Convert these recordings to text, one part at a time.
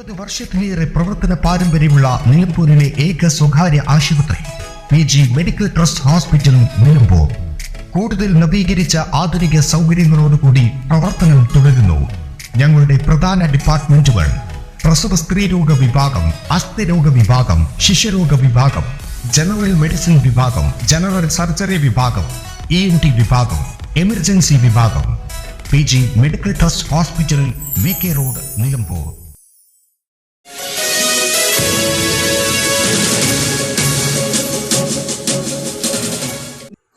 30 വർഷത്തിലേറെ പ്രവർത്തന പാരമ്പര്യമുള്ള നിലമ്പൂരിലെ ഏക സ്വകാര്യ ആശുപത്രി PG medical trust hospital Nilambur കൂടുതൽ നവീകരിച്ച ആധുനിക സൗകര്യങ്ങളോടുകൂടി പ്രവർത്തനം തുടരുന്നു. ഞങ്ങളുടെ പ്രധാന ഡിപ്പാർട്ട്മെന്റുകൾ പ്രസവ സ്ത്രീരോഗ വിഭാഗം, അസ്ഥിരോഗ വിഭാഗം, ശിശുരോഗ വിഭാഗം, ജനറൽ മെഡിസിൻ വിഭാഗം, ജനറൽ സർജറി വിഭാഗം, ENT വിഭാഗം, എമർജൻസി വിഭാഗം. PG medical trust hospital, VK road, Nilambur.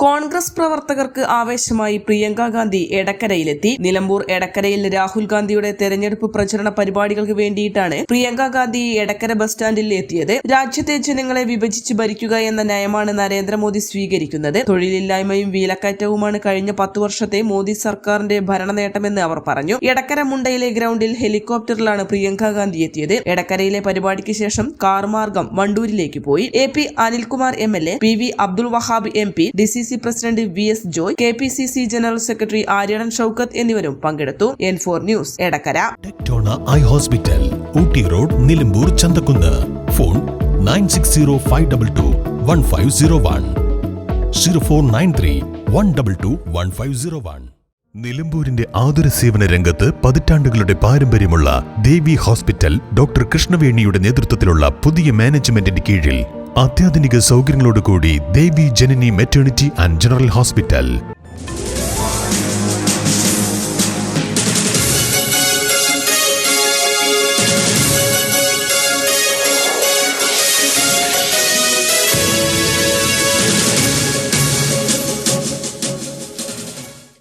Congress പ്രവർത്തകർക്ക് ആവേശമായി പ്രിയങ്ക ഗാന്ധി എടക്കരയിലെത്തി. നിലമ്പൂർ എടക്കരയിൽ രാഹുൽ ഗാന്ധിയുടെ തെരഞ്ഞെടുപ്പ് പ്രചരണ പരിപാടികൾക്ക് വേണ്ടിയിട്ടാണ് പ്രിയങ്ക ഗാന്ധി എടക്കര ബസ് സ്റ്റാൻഡിൽ എത്തിയത്. രാജ്യത്തെ ജനങ്ങളെ വിഭജിച്ച് ഭരിക്കുക എന്ന നയമാണ് നരേന്ദ്രമോദി സ്വീകരിക്കുന്നത്. തൊഴിലില്ലായ്മയും വീലക്കയറ്റവുമാണ് കഴിഞ്ഞ 10 വർഷത്തെ മോദി സർക്കാരിന്റെ ഭരണ നേട്ടമെന്ന് അവർ പറഞ്ഞു. എടക്കര മുണ്ടയിലെ ഗ്രൗണ്ടിൽ ഹെലികോപ്റ്ററിലാണ് പ്രിയങ്ക ഗാന്ധി എത്തിയത്. എടക്കരയിലെ പരിപാടിക്ക് ശേഷം കാർ മാർഗം വണ്ടൂരിലേക്ക് പോയി. AP Anilkumar MLA, PV Abdul Wahab MP, DCC president VS Joy, KPCC general secretary Aryadan Shoukath എന്നിവരും പങ്കെടുത്തു. N4 news, Edakkara. Tectona eye hospital, Ooty road, Nilambur, Chanthakkunnu. Phone 9605221501 0493122151. നിലമ്പൂരിന്റെ ആതുര സേവന രംഗത്ത് പതിറ്റാണ്ടുകളുടെ പാരമ്പര്യമുള്ള ദേവി ഹോസ്പിറ്റൽ ഡോക്ടർ കൃഷ്ണവേണിയുടെ നേതൃത്വത്തിലുള്ള പുതിയ മാനേജ്മെന്റിന്റെ കീഴിൽ അത്യാധുനിക സൗകര്യങ്ങളോടുകൂടി ദേവി ജനനി മെറ്റേണിറ്റി ആൻഡ് ജനറൽ ഹോസ്പിറ്റൽ.